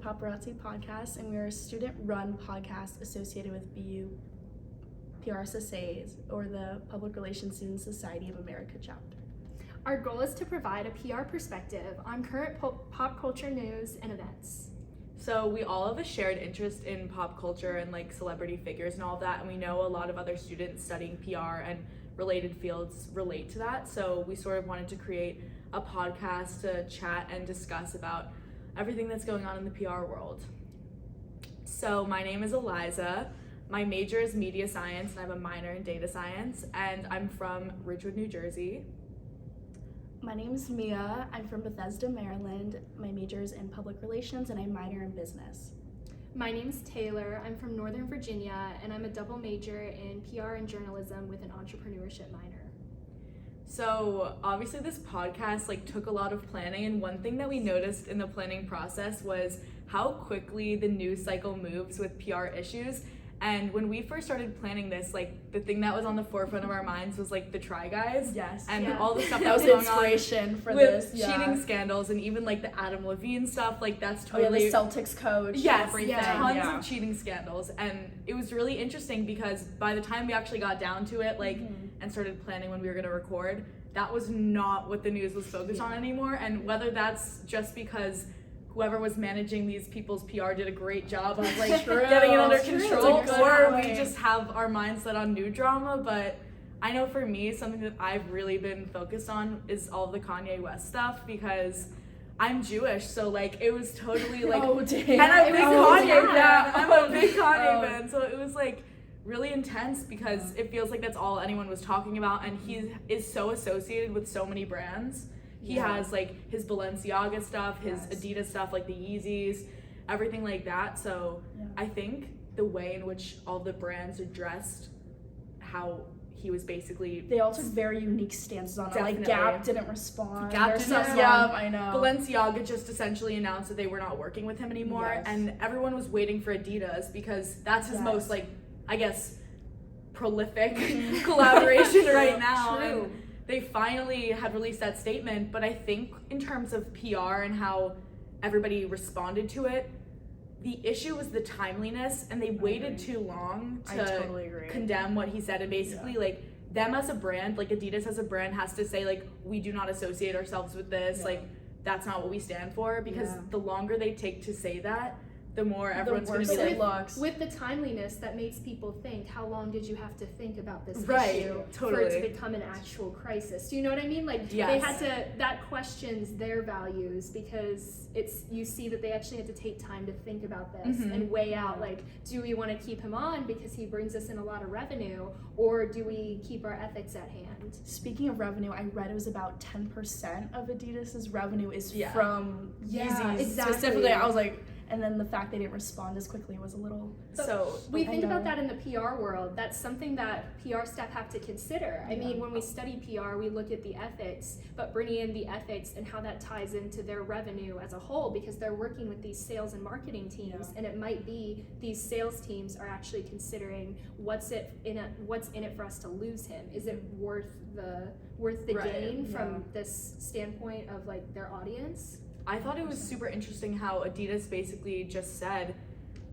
PaPRazzi podcast, and we are a student-run podcast associated with BUPRSSA, or the Public Relations Student Society of America chapter. Our goal is to provide a PR perspective on current pop culture news and events. So we all have a shared interest in pop culture and like celebrity figures and all of that, and we know a lot of other students studying PR and related fields relate to that. So we sort of wanted to create a podcast to chat and discuss about everything that's going on in the PR world. So my name is Eliza. My major is media science and I have a minor in data science, and I'm from Ridgewood, New Jersey. My name is Mia. I'm from Bethesda, Maryland. My major is in public relations and I minor in business. My name's Taylor. I'm from Northern Virginia, and I'm a double major in PR and journalism with an entrepreneurship minor. So obviously this podcast took a lot of planning, and one thing that we noticed in the planning process was how quickly the news cycle moves with PR issues. And when we first started planning this, the thing that was on the forefront of our minds was the Try Guys. Yes. And Yeah. all the stuff That that was was going inspiration on for with this. cheating scandals, and even the Adam Levine stuff. That's Oh, yeah, totally the Celtics coach. yes, everything. tons Yeah. of cheating scandals. And it was really interesting because by the time we actually got down to it, and started planning when we were going to record, that was not what the news was focused on anymore. And whether that's just because whoever was managing these people's PR did a great job of getting it under control, or we just have our minds set on new drama. But I know for me, something that I've really been focused on is all the Kanye West stuff, because I'm Jewish, so it was totally oh, dang. and I'm a big Kanye fan. yeah. I'm a big Kanye fan, so it was really intense because it feels like that's all anyone was talking about, and he is so associated with so many brands. He has his Balenciaga stuff, his Adidas stuff, the Yeezys, everything like that. So I think the way in which all the brands addressed how he was basically, they all took very unique stances on it. Gap didn't respond. Gap didn't respond. Yeah, I know. Balenciaga just essentially announced that they were not working with him anymore, and everyone was waiting for Adidas because that's his most I guess prolific collaboration right now. True. And they finally had released that statement, but I think in terms of PR and how everybody responded to it, the issue was the timeliness, and they waited too long to totally agree. condemn what he said. And basically them as a brand, Adidas as a brand has to say we do not associate ourselves with this, that's not what we stand for, because the longer they take to say that, the more everyone's going to be looks. With the timeliness, that makes people think, how long did you have to think about this issue totally. for it to become an actual crisis? Do you know what I mean? They had to, that questions their values, because you see that they actually had to take time to think about this and weigh out, do we want to keep him on because he brings us in a lot of revenue, or do we keep our ethics at hand? Speaking of revenue, I read it was about 10% of Adidas's revenue is from Yeezys. Exactly. Specifically, I was and then the fact they didn't respond as quickly was a little... So we think about that in the PR world. That's something that PR staff have to consider. I mean, when we study PR, we look at the ethics, but bringing in the ethics and how that ties into their revenue as a whole, because they're working with these sales and marketing teams, and it might be these sales teams are actually considering what's in it for us to lose him. Is it worth the gain from this standpoint of their audience? I thought it was super interesting how Adidas basically just said,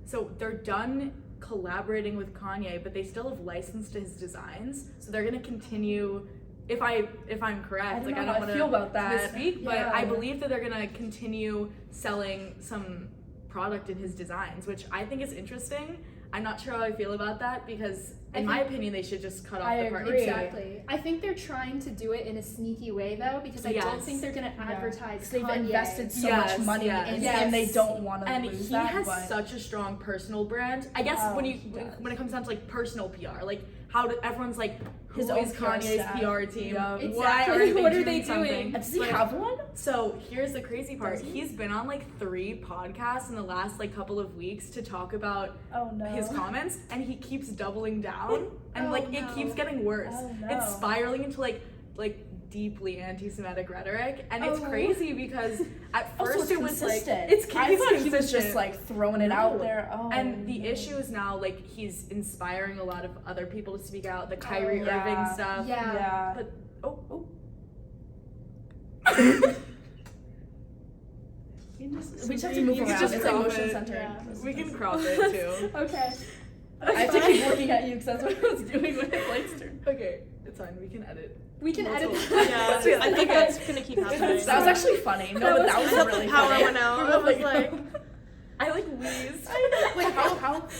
so they're done collaborating with Kanye, but they still have license to his designs, so they're gonna continue. If I'm correct, I don't want to misspeak, but I believe that they're gonna continue selling some product in his designs, which I think is interesting. I'm not sure how I feel about that, because in my opinion, they should just cut off the partnership. Exactly. I think they're trying to do it in a sneaky way, though, because I don't think they're going to advertise They've Kanye. invested so much money in him, and they don't want to lose that. And he has such a strong personal brand. I guess when it comes down to personal PR, how do everyone's who his is own Kanye's staff. PR team? Exactly. What are they doing? Something? Does he have one? So here's the crazy part. He's been on 3 podcasts in the last couple of weeks to talk about his comments, and he keeps doubling down, and it keeps getting worse. It's spiraling into deeply anti-Semitic rhetoric, and it's crazy because at first it was consistent. I thought he was just throwing it out there. And the issue is now he's inspiring a lot of other people to speak out. The Kyrie Irving stuff. But We just have to move around. just It's like crop motion it. centered. Yeah. We can crop it too. Okay. I have to keep looking at you because that's what I was doing when it Blake's turn. Okay, it's fine. We can edit. We can edit Multiple. that. Yeah, I think that's gonna keep happening. That was actually funny. No, but that was really power funny. went out. We I were was like, I like wheezed. Wait, how much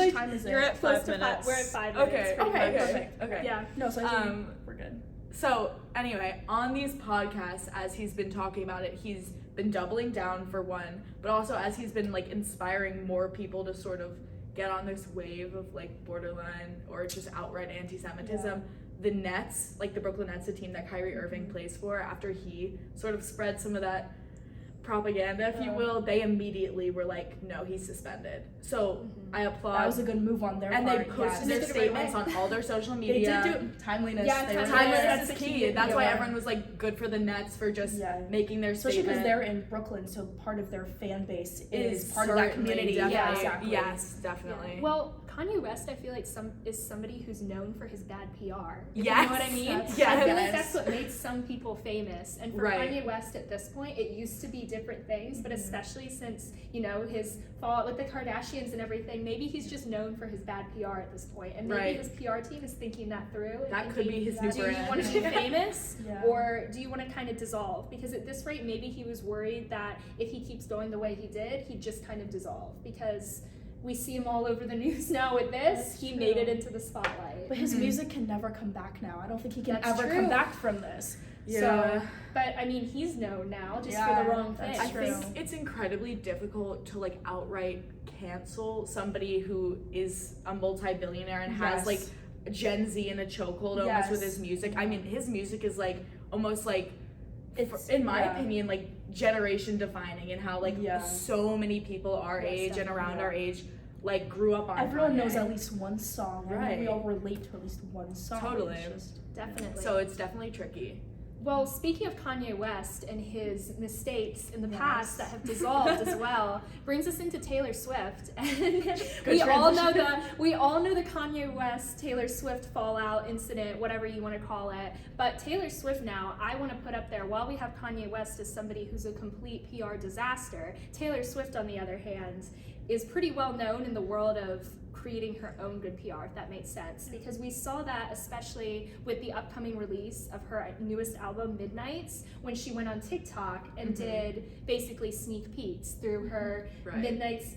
like- time is it? you're at Close 5 to minutes. We're at 5 minutes. Okay. pretty Okay, much. perfect. Okay. Yeah. No, so I think we're good. So anyway, on these podcasts, as he's been talking about it, he's been doubling down for one, but also as he's been like inspiring more people to sort of get on this wave of like borderline or just outright anti-Semitism. Yeah. The Nets, like the Brooklyn Nets, the team that Kyrie Irving plays for, after he sort of spread some of that propaganda, if you will, they immediately were like, no, he's suspended. So I applaud. That was a good move on their and part. they posted yes. their statements on all their social They media. did do timeliness. Yeah, they were timeliness. That's That's key. key. That's why Yeah. everyone was like good for the Nets for just Yeah. making their Especially because statement. they're in Brooklyn, so part of their fan base is Is part of that certainly, community. definitely. Yeah, exactly. Yes, definitely. Well, Kanye West, I feel like is somebody who's known for his bad PR. If Yes. You know what I mean? That's- Yes. I feel like Yes. that's what makes some people famous. And for Right. Kanye West at this point, it used to be different things, but Mhm. especially since, you know, his fallout with the Kardashians and everything, maybe he's just known for his bad PR at this point. And maybe Right. his PR team is thinking that through. And That could thinking, be his new do brand. you want to be famous Yeah. or do you want to kind of dissolve? Because at this rate, maybe he was worried that if he keeps going the way he did, he'd just kind of dissolve. Because we see him all over the news now with this. That's He true. made it into the spotlight. But his Mhm. music can never come back now. I don't think he can That's ever true. come back from this. Yeah. So, but I mean, he's known now just Yeah, for the wrong thing. that's I true. think it's incredibly difficult to like outright cancel somebody who is a multi-billionaire and has Yes. like Gen Z in a chokehold almost Yes. with his music. I mean, his music is like almost like, It's- in my yeah. opinion, like generation defining, and how like Yeah. so many people our Yes, age and around definitely. our age like grew up on Everyone Kanye. knows at least one song. Right. Right. We all relate to at least one song. Totally. It's just- Definitely. So it's definitely tricky. Well, speaking of Kanye West and his mistakes in the Yes. past that have dissolved as well, brings us into Taylor Swift, and Good we all know the Kanye West Taylor Swift fallout incident, whatever you want to call it. But Taylor Swift now, I want to put up there, while we have Kanye West as somebody who's a complete PR disaster, Taylor Swift, on the other hand, is pretty well known in the world of creating her own good PR, if that makes sense. Because we saw that especially with the upcoming release of her newest album, Midnights, when she went on TikTok and Mhm. did basically sneak peeks through her Right. Midnights.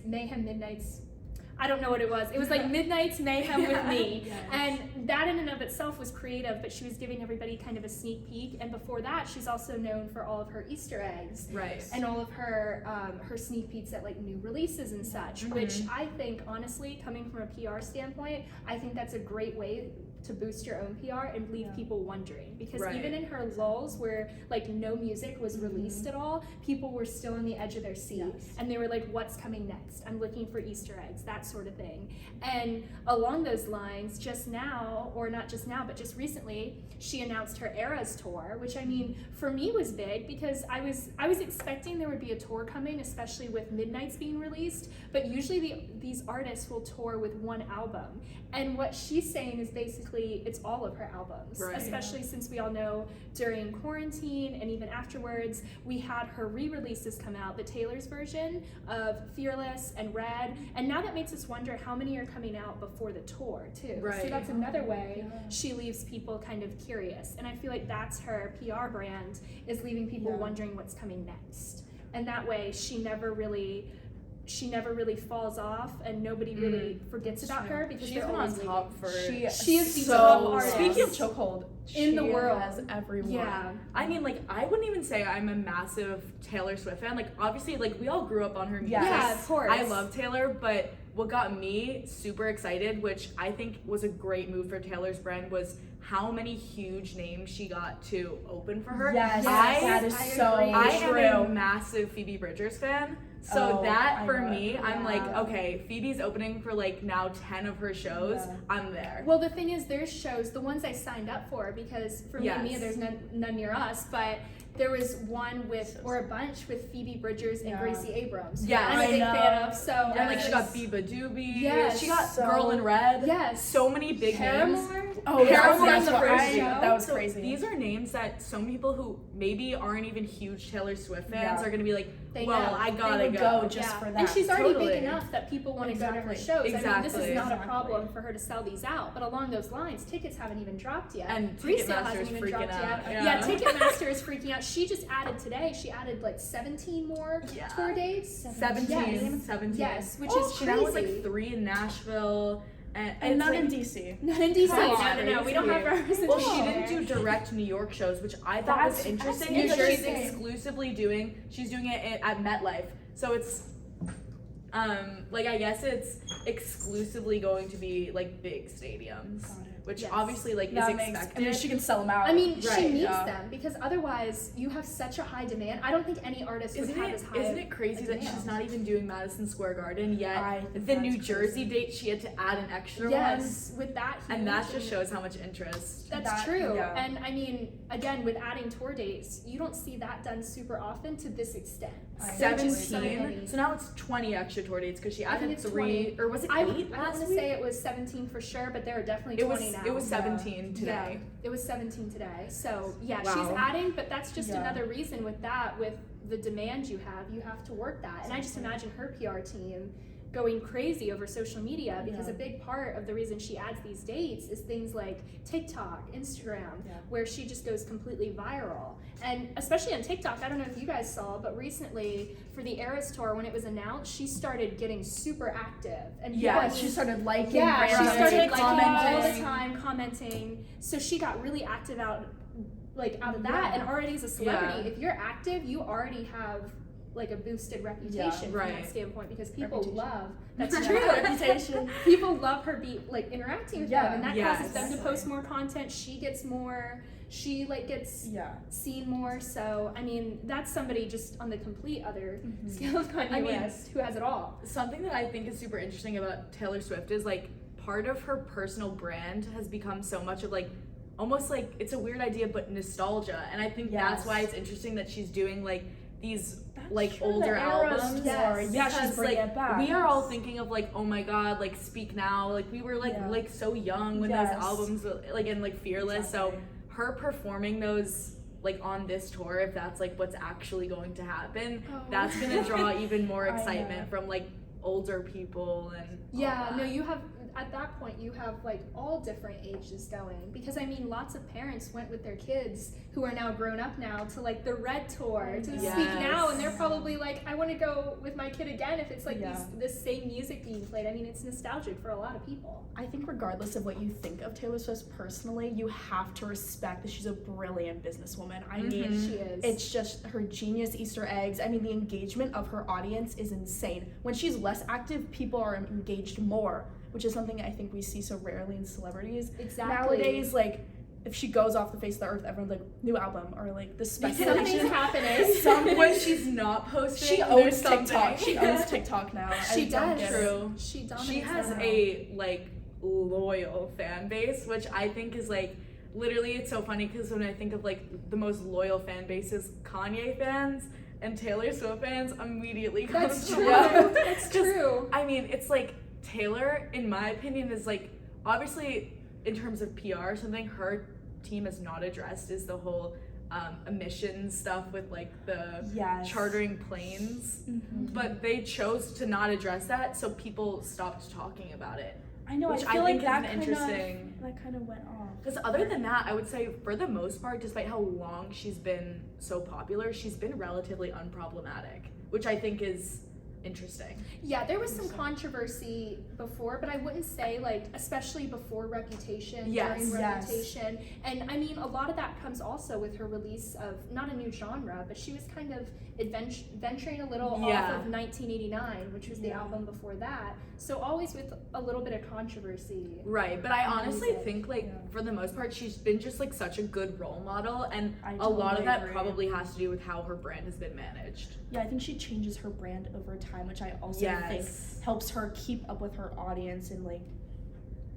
I don't know what it was. It was like Midnights Mayhem with Me. Yes. And that in and of itself was creative, but she was giving everybody kind of a sneak peek. And before that, she's also known for all of her Easter eggs Right. and all of her her sneak peeks at like new releases and such, Mhm. which I think, honestly, coming from a PR standpoint, I think that's a great way to boost your own PR and leave Yeah. people wondering. Because Right. even in her lulls where like no music was released at all, people were still on the edge of their seat. Yes. And they were like, what's coming next? I'm looking for Easter eggs, that sort of thing. And along those lines, just now, or not just now, but just recently, she announced her Eras tour, which I mean, for me was big because I was expecting there would be a tour coming, especially with Midnights being released, but usually these artists will tour with one album. And what she's saying is basically it's all of her albums, Right. especially since we all know during quarantine and even afterwards, we had her re-releases come out, the Taylor's version of Fearless and Red, and now that makes us wonder how many are coming out before the tour too. So Right. that's another way Yeah. she leaves people kind of curious, and I feel like that's her PR brand, is leaving people Yeah. wondering what's coming next. And that way she never really falls off and nobody really forgets about her because She's they're been always on top leaving. for She is the so, top artist. Speaking of chokehold, In the she world. has everyone. Yeah. I mean, like, I wouldn't even say I'm a massive Taylor Swift fan. Like, obviously, like, we all grew up on her music. Yes. Yeah, of course. I love Taylor, but what got me super excited, which I think was a great move for Taylor's brand, was how many huge names she got to open for her. Yes, Yes, that is I so agree. I am a true. massive Phoebe Bridgers fan. So Oh, that I for know. me, I'm like, Yeah. okay, Phoebe's opening for like now 10 of her shows. Yeah. I'm there. Well, the thing is, there's shows, the ones I signed up for, because for me and Mia, Yes. there's none near us, but there was one with, or a bunch with Phoebe Bridgers and Yeah. Gracie Abrams. Yes. I'm a I big know. fan of, so. And like I she got was- Biba Doobie. Yes. She got So- Girl in Red. Yes. So many big names. Paramore? Oh, yeah, Paramore that's in the what first I- show. that was So crazy. these are names that some people who maybe aren't even huge Taylor Swift fans Yeah. are gonna be like, They well, know. I They gotta would go. go just for that. And she's already Totally. big enough that people want to go to her Exactly. shows. I mean, this Exactly. is not a Exactly. problem for her to sell these out. But along those lines, tickets haven't even dropped yet. And Resale Ticketmaster hasn't is even freaking dropped out. yet. Yeah. Ticketmaster is freaking out. She just added today. She added like 17 more Yeah. tour dates. 17. Yes, which Oh, is she crazy. now has like 3 in Nashville. And And it's not like, in DC. Not in DC. Come on, No. We don't have representation. Well, she there. didn't do direct New York shows, which I thought was That's interesting New because she's Jersey. exclusively doing. She's doing it at MetLife, so it's like I guess it's exclusively going to be like big stadiums, Got it. which Yes. obviously like That is makes, expected. I mean, she can sell them out. I mean, she Right, needs yeah. them because otherwise you have such a high demand. I don't think any artist would have as high. Isn't it crazy that she's not even doing Madison Square Garden yet? I think The that's New Jersey crazy. date, she had to add an extra Yes, with that. one, and that huge just shows how much interest. That's That- true. yeah. And I mean, again, with adding tour dates, you don't see that done super often to this extent. I There are just 17. So now it's 20 extra tour dates because she I think added it's 3, 20. or was it I 8 want last to week? say it was 17 for sure, but there are definitely It 20 was now. it was Yeah. 17 today. It was 17 today. So yeah, Wow. she's adding, but that's just Yeah. another reason with that, with the demand you have to work that. And I just imagine her PR team going crazy over social media because Yeah. a big part of the reason she adds these dates is things like TikTok, Instagram, Yeah. where she just goes completely viral. And especially on TikTok, I don't know if you guys saw, but recently for the Eras tour, when it was announced, she started getting super active. And Yeah, people- she started liking, yeah, she random, started like all the commenting. time commenting. So she got really active out of that, Yeah. and already as a celebrity, Yeah. if you're active, you already have like a boosted reputation from right. that standpoint because people Reputation. love that's Yeah, true. reputation. People love her be like interacting with Yeah. them, and that causes them to Yes. post more content. She gets more. She like gets Yeah. seen more. So I mean, that's somebody just on the complete other Mhm. scale of Kanye I mean, West who has it all. Something that I think is super interesting about Taylor Swift is like part of her personal brand has become so much of like almost like it's a weird idea but nostalgia, and I think that's Yes. why it's interesting that she's doing like these That's like true, older the Eras albums. tour. Yes. Yeah, she's Because, bringing like, it back. we are all thinking of like, oh my god, like Speak Now, like we were like Yeah. like so young when Yes. those albums were, like and like Fearless. Exactly. So her performing those like on this tour, if that's like what's actually going to happen, Oh. that's gonna draw even more I know. excitement from like older people and all Yeah, that. no, you have at that point you have like all different ages going because I mean lots of parents went with their kids who are now grown up now to like the Red tour to the Yes. Speak Now, and they're probably like, I want to go with my kid again if it's like Yeah. this same music being played. I mean, it's nostalgic for a lot of people. I think regardless of what you think of Taylor Swift personally, you have to respect that she's a brilliant businesswoman. I mean, Mhm. She is. it's just her genius Easter eggs. I mean, the engagement of her audience is insane. When she's less active, people are engaged more, which is something I think we see so rarely in celebrities. exactly. Nowadays, like, if she goes off the face of the earth, everyone's like, new album, or like the something's speculation. happening. when she's not posting, She there's owns something. TikTok. She owns TikTok now. She I don't does. get it. True. She dominates. She has that. a like loyal fan base, which I think is like literally it's so funny because when I think of like the most loyal fan bases, Kanye fans and Taylor Swift fans immediately comes That's to true. mind. That's 'Cause, true. I mean, it's like Taylor, in my opinion, is like obviously in terms of PR, something her team has not addressed is the whole emissions stuff with like the Yes. chartering planes. Mhm. But they chose to not address that, so people stopped talking about it. I know. Which I feel I think like that is kind interesting. of that kind of went off. Because other than that, I would say for the most part, despite how long she's been so popular, she's been relatively unproblematic, which I think is interesting. Yeah, there was some controversy before, but I wouldn't say like, especially before Reputation, Yes. during Yes. Reputation. And I mean, a lot of that comes also with her release of not a new genre, but she was kind of venturing a little Yeah. off of 1989, which was the Yeah. album before that. So always with a little bit of controversy. Right, but I honestly Music. think like Yeah. for the most part, she's been just like such a good role model, and I a lot totally of that agree. probably has to do with how her brand has been managed. Yeah, I think she changes her brand over time, which I also Yes. think helps her keep up with her audience and like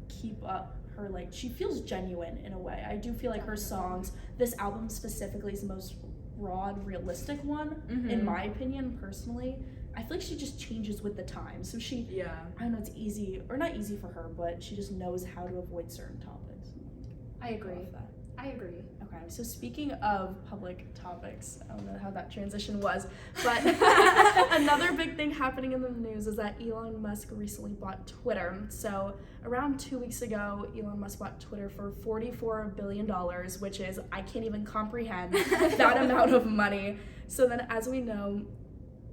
keep up her like she feels genuine in a way. I do feel like her songs, this album specifically is the most raw and realistic one in Mhm. my opinion personally. I feel like she just changes with the time. So she Yeah. I don't know, it's easy or not easy for her, but she just knows how to avoid certain topics. I agree. love that. I agree. Okay. Okay, so speaking of public topics, I don't know how that transition was, but another big thing happening in the news is that Elon Musk recently bought Twitter. So around 2 weeks ago, Elon Musk bought Twitter for $44 billion, which is, I can't even comprehend that amount of money. So then, as we know,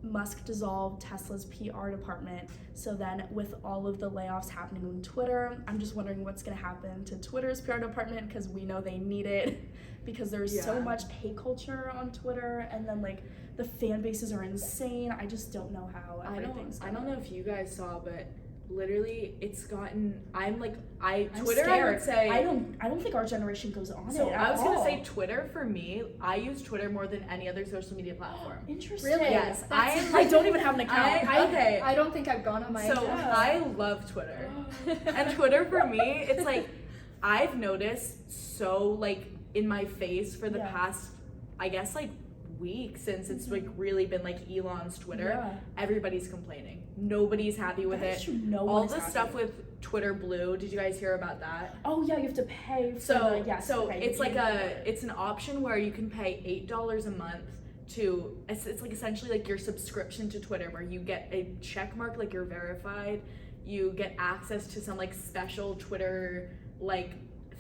Musk dissolved Tesla's PR department. So then with all of the layoffs happening on Twitter, I'm just wondering what's going to happen to Twitter's PR department, because we know they need it because there's so much hate culture on Twitter, and then like the fan bases are insane. I just don't know how everything's I don't know if you guys saw, but literally it's gotten I'm Twitter scared. I would say I don't think our generation goes on so it at I was gonna all. say Twitter for me, I use Twitter more than any other social media platform. Interesting. Really? Yes, That's- I don't even have an account. Okay. I don't think I've gone on my So account. I love Twitter. And Twitter for me, it's like I've noticed so like in my face for the past, I guess like week, since it's like really been like Elon's Twitter, everybody's complaining. Nobody's happy with That's it. true. No one All is the happy. stuff with Twitter Blue, did you guys hear about that? Oh yeah, you have to pay for So the, yes. so okay, it's like yeah. it's an option where you can pay $8 a month to it's like essentially like your subscription to Twitter, where you get a check mark like you're verified, you get access to some like special Twitter like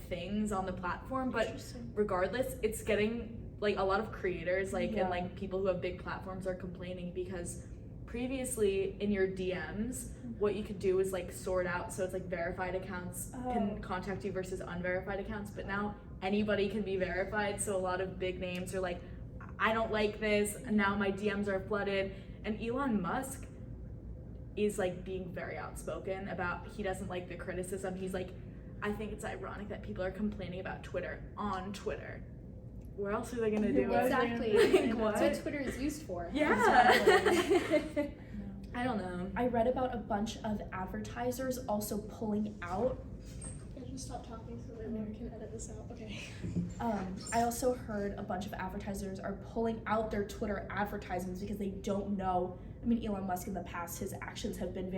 things on the platform, but regardless, it's getting like a lot of creators like and like people who have big platforms are complaining because previously in your DMs what you could do is like sort out, so it's like verified accounts can contact you versus unverified accounts, but now anybody can be verified, so a lot of big names are like, I don't like this, and now my DMs are flooded. And Elon Musk is like being very outspoken about he doesn't like the criticism. He's like, I think it's ironic that people are complaining about Twitter on Twitter. Where else are they gonna do it? Exactly. Like, That's what? what Twitter is used for. Yeah. I don't know. I read about a bunch of advertisers also pulling out. I just stop talking so that Laura can edit this out. Okay. I also heard a bunch of advertisers are pulling out their Twitter advertisements because they don't know. I mean, Elon Musk in the past, his actions have been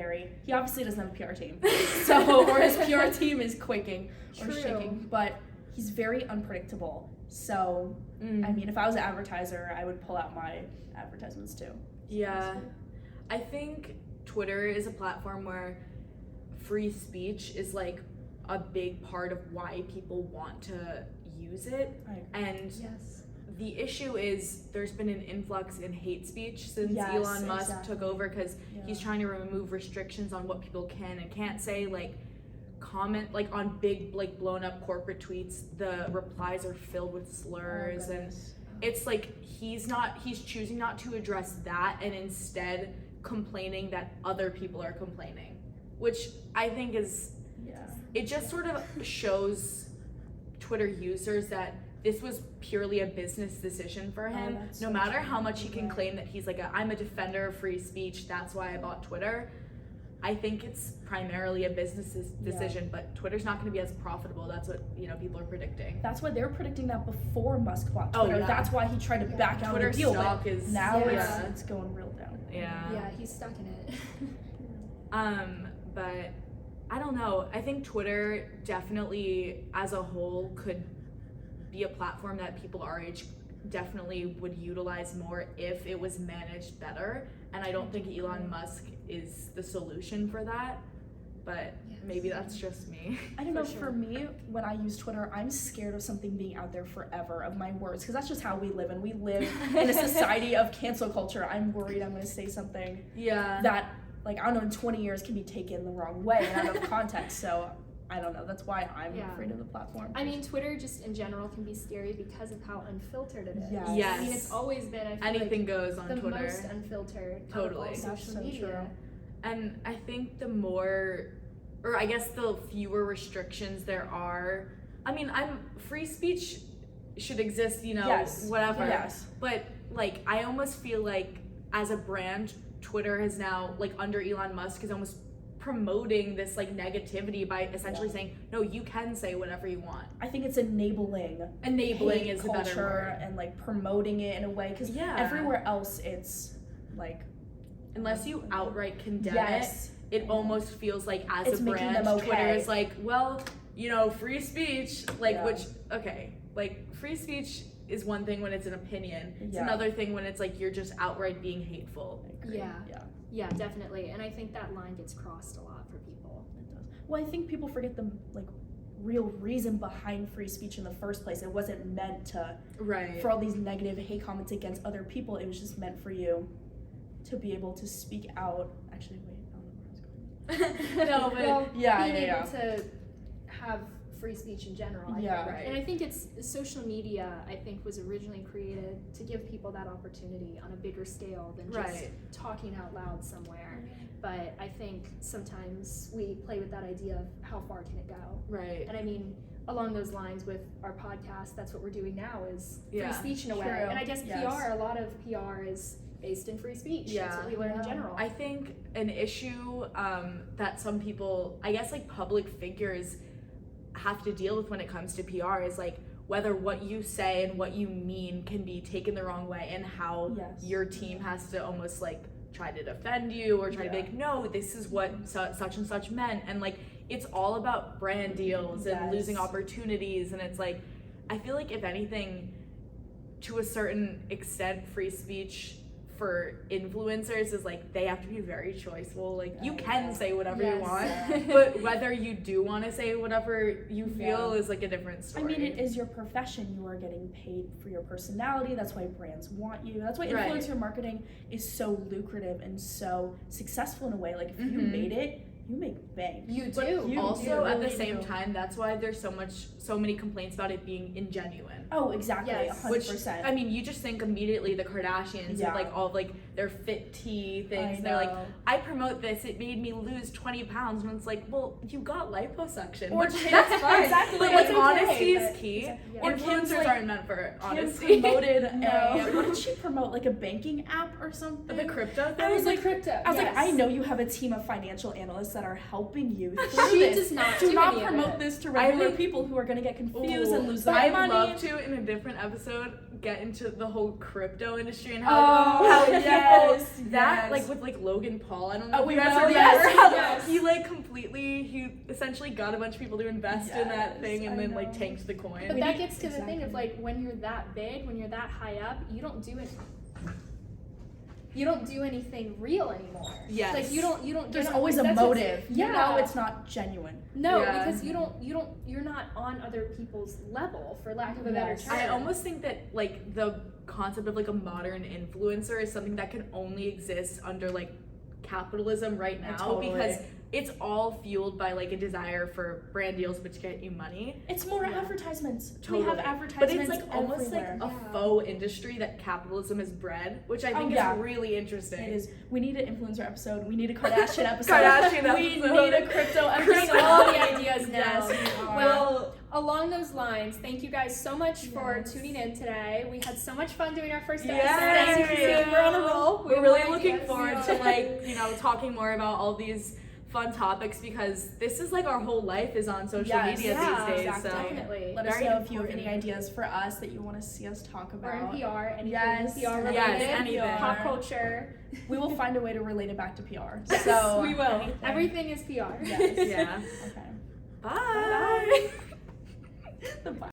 he obviously doesn't have a PR team. So, or his PR team is quaking or True. shaking, but he's very unpredictable. So, I mean, if I was an advertiser, I would pull out my advertisements too. Yeah. I think Twitter is a platform where free speech is like a big part of why people want to use it. And Yes. the issue is there's been an influx in hate speech since Yes, Elon Musk exactly. took over, because he's trying to remove restrictions on what people can and can't say, like comment like on big like blown up corporate tweets, the replies are filled with slurs, and it's like he's choosing not to address that and instead complaining that other people are complaining, which I think is it just sort of shows Twitter users that this was purely a business decision for him. That's No so matter true. how much he can claim that he's like I'm a defender of free speech, that's why I bought Twitter. I think it's primarily a business decision, but Twitter's not going to be as profitable. That's what people are predicting. That's why they were predicting that before Musk bought Oh, Twitter. yeah. That's why he tried to back out Twitter of the deal. stock But is now Yeah. it's going real down. Yeah. Yeah, he's stuck in it. But I don't know. I think Twitter definitely as a whole could be a platform that people our age definitely would utilize more if it was managed better. And I don't think Elon Musk is the solution for that. But maybe that's just me. I don't know, for me, when I use Twitter, I'm scared of something being out there forever, of my words, because that's just how we live, and we live in a society of cancel culture. I'm worried I'm going to say something that, like, I don't know, in 20 years can be taken the wrong way and out of context, so I don't know. That's why I'm afraid of the platform. I mean, Twitter just in general can be scary because of how unfiltered it is. Yes. I mean, it's always been, I feel Anything like, goes on the Twitter. most unfiltered Totally. of all That's social so media. true. And I think the more, or I guess the fewer restrictions there are, I mean, free speech should exist, Yes. whatever. Yes. But like, I almost feel like as a brand, Twitter has now, like under Elon Musk, is almost promoting this like negativity by essentially saying, no, you can say whatever you want. I think it's enabling Enabling hate is a better culture word. and like promoting it in a way, because everywhere else it's like, Unless you outright condemn yes, it almost feels like as It's a making brand, them okay. Twitter is like, well, free speech, like, which, okay, like free speech is one thing when it's an opinion. It's Yeah. another thing when it's like you're just outright being hateful. I agree. Yeah. Yeah. Yeah, definitely. And I think that line gets crossed a lot for people. It does. Well, I think people forget the like real reason behind free speech in the first place. It wasn't meant to Right. for all these negative hate comments against other people. It was just meant for you to be able to speak out. Actually, wait, I don't know where I was going. No, but well, Yeah, being yeah, able to have free speech in general. I Yeah. think. Right. And I think it's social media. I think was originally created to give people that opportunity on a bigger scale than just Right. talking out loud somewhere. But I think sometimes we play with that idea of how far can it go. right. And I mean, along those lines with our podcast, that's what we're doing now is free Yeah. speech in a way. True. And I guess Yes. PR, a lot of PR is based in free speech. That's what we learn in Yeah. general. I think an issue that some people, I guess like public figures have to deal with when it comes to PR is like whether what you say and what you mean can be taken the wrong way, and how Yes. your team has to almost like try to defend you or try to be Yeah. like, no, this is what such and such meant. And like it's all about brand deals and Yes. losing opportunities. And it's like, I feel like if anything, to a certain extent, free speech for influencers is like they have to be very choiceful. Like you can say whatever you Yes. want, Yeah. but whether you do want to say whatever you feel Yeah. is like a different I story. mean, it is your profession. You are getting paid for your personality. That's why brands want you. That's why Right. influencer marketing is so lucrative and so successful in a way. Like if you Mhm. made it, you make bank. You do. But You also do, at the really same do. time, that's why there's so many complaints about it being ingenuine. Oh, exactly, Yes. 100%. I mean, you just think immediately the Kardashians Yeah. with like all of like their fit tea things. I They're like, know. I promote this, it made me lose 20 pounds. And it's like, well, you got liposuction. Or which Kim- that's fine. exactly, But it's like okay, honesty but- is key. Exactly, yeah. Or Influencers Kim's, like, aren't meant for Kim honesty. promoted No. what did she promote? Like a banking app or something? The crypto thing? I was like, crypto. I was yes. like, I know you have a team of financial analysts that are helping you through She this. does not Do do not any of promote it. this to I regular would- people who are going to get confused and lose their I'd money. love to, in a different episode, get into the whole crypto industry and Oh, how yes, people, that, yes. like with like Logan Paul, I don't know Oh, if we you guys know, remember yes, how yes. he like he essentially got a bunch of people to invest in that Yes, thing and I then like know. tanked the coin. But We that need- gets to the thing of exactly. like when you're that big, when you're that high up, you don't do it. You don't do anything real anymore. Yes. Like you don't There's get always a that's what's- motive. Yeah. You know it's not genuine. No, Yeah. because you're not on other people's level, for lack of a better Yes. term. I almost think that like the concept of like a modern influencer is something that can only exist under like capitalism right now Totally. because it's all fueled by like a desire for brand deals which get you money. It's more Yeah. advertisements. Totally. We have But advertisements it's like almost everywhere. like a Yeah. faux industry that capitalism has bred, which I Oh, think yeah. is really interesting. It is. We need an influencer episode. We need a Kardashian episode. Kardashian We episode. need a crypto We're episode. getting all the ideas now. Yes, we are. Well, along those lines, thank you guys so much for Yes. tuning in today. We had so much fun doing our first Yes. episode. Thank you. We're on a roll. We We're have really more looking ideas. forward to like, you know, talking more about all these fun topics because this is like our whole life is on social Yes. media Yeah, these days. exactly. So Definitely. Let us Very know if you have important. any ideas for us that you want to see us talk We're in about. PR, anything Yes. PR related, Yes, anything. pop culture. We will find a way to relate it back to PR. Yes, So we will. anything. Everything is PR. Yes. yeah. Okay. Bye. Bye.